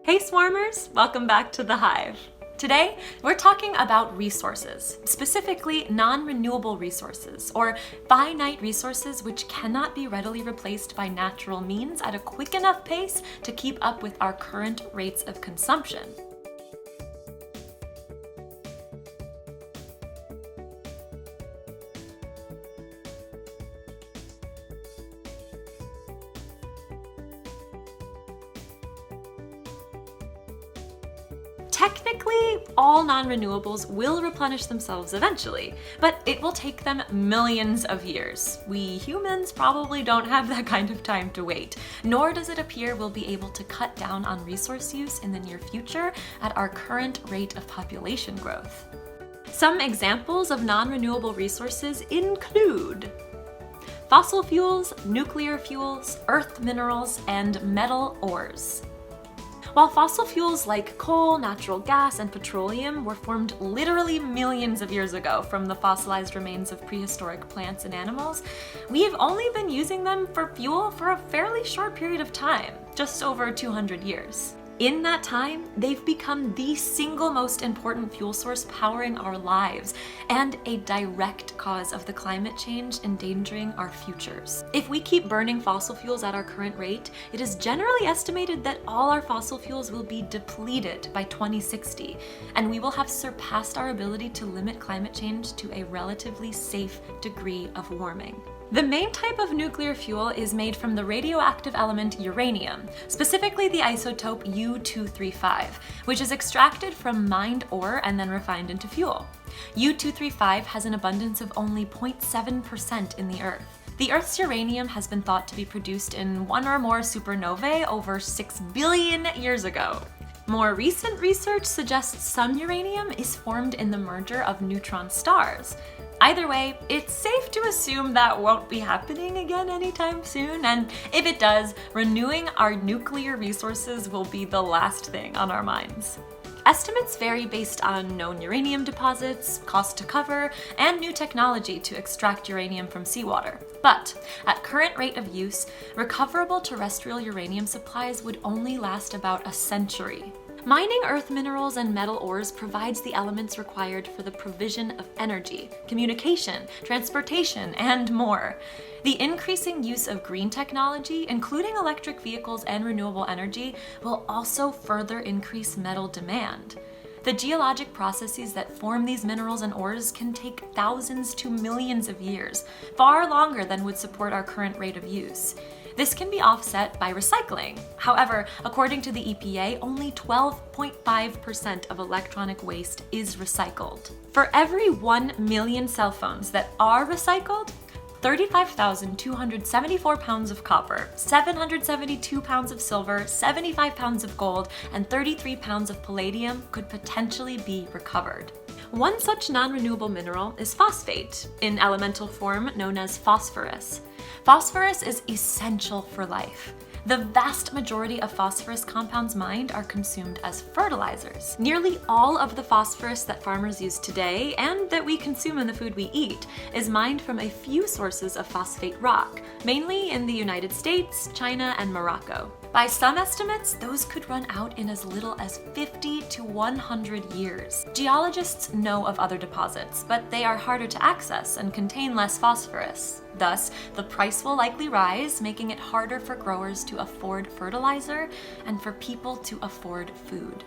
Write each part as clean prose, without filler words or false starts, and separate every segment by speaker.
Speaker 1: Hey swrmers, welcome back to the Hive. Today, we're talking about resources, specifically non-renewable resources, or finite resources which cannot be readily replaced by natural means at a quick enough pace to keep up with our current rates of consumption. Technically, all non-renewables will replenish themselves eventually, but it will take them millions of years. We humans probably don't have that kind of time to wait, nor does it appear we'll be able to cut down on resource use in the near future at our current rate of population growth. Some examples of non-renewable resources include fossil fuels, nuclear fuels, earth minerals, and metal ores. While fossil fuels like coal, natural gas, and petroleum were formed literally millions of years ago from the fossilized remains of prehistoric plants and animals, we've only been using them for fuel for a fairly short period of time, just over 200 years. In that time, they've become the single most important fuel source powering our lives and a direct cause of the climate change endangering our futures. If we keep burning fossil fuels at our current rate, it is generally estimated that all our fossil fuels will be depleted by 2060, and we will have surpassed our ability to limit climate change to a relatively safe degree of warming. The main type of nuclear fuel is made from the radioactive element uranium, specifically the isotope U-235, which is extracted from mined ore and then refined into fuel. U-235 has an abundance of only 0.7% in the Earth. The Earth's uranium has been thought to be produced in one or more supernovae over 6 billion years ago. More recent research suggests some uranium is formed in the merger of neutron stars. Either way, it's safe to assume that won't be happening again anytime soon, and if it does, renewing our nuclear resources will be the last thing on our minds. Estimates vary based on known uranium deposits, cost to cover, and new technology to extract uranium from seawater. But at current rate of use, recoverable terrestrial uranium supplies would only last about a century. Mining earth minerals and metal ores provides the elements required for the provision of energy, communication, transportation, and more. The increasing use of green technology, including electric vehicles and renewable energy, will also further increase metal demand. The geologic processes that form these minerals and ores can take thousands to millions of years, far longer than would support our current rate of use. This can be offset by recycling. However, according to the EPA, only 12.5% of electronic waste is recycled. For every 1 million cell phones that are recycled, 35,274 pounds of copper, 772 pounds of silver, 75 pounds of gold, and 33 pounds of palladium could potentially be recovered. One such non-renewable mineral is phosphate, in elemental form known as phosphorus. Phosphorus is essential for life. The vast majority of phosphorus compounds mined are consumed as fertilizers. Nearly all of the phosphorus that farmers use today, and that we consume in the food we eat, is mined from a few sources of phosphate rock, mainly in the United States, China, and Morocco. By some estimates, those could run out in as little as 50 to 100 years. Geologists know of other deposits, but they are harder to access and contain less phosphorus. Thus, the price will likely rise, making it harder for growers to afford fertilizer and for people to afford food.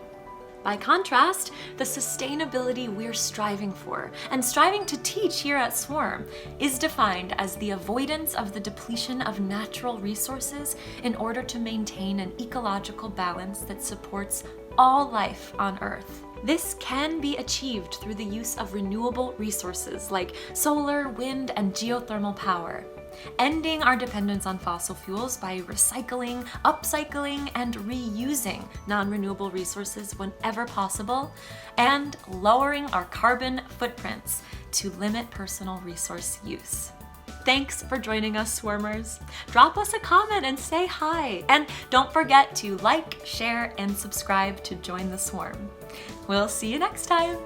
Speaker 1: By contrast, the sustainability we're striving for, and striving to teach here at SWRM, is defined as the avoidance of the depletion of natural resources in order to maintain an ecological balance that supports all life on Earth. This can be achieved through the use of renewable resources like solar, wind, and geothermal power. Ending our dependence on fossil fuels by recycling, upcycling, and reusing non-renewable resources whenever possible, and lowering our carbon footprints to limit personal resource use. Thanks for joining us, swrmers. Drop us a comment and say hi. And don't forget to like, share, and subscribe to join the swarm. We'll see you next time.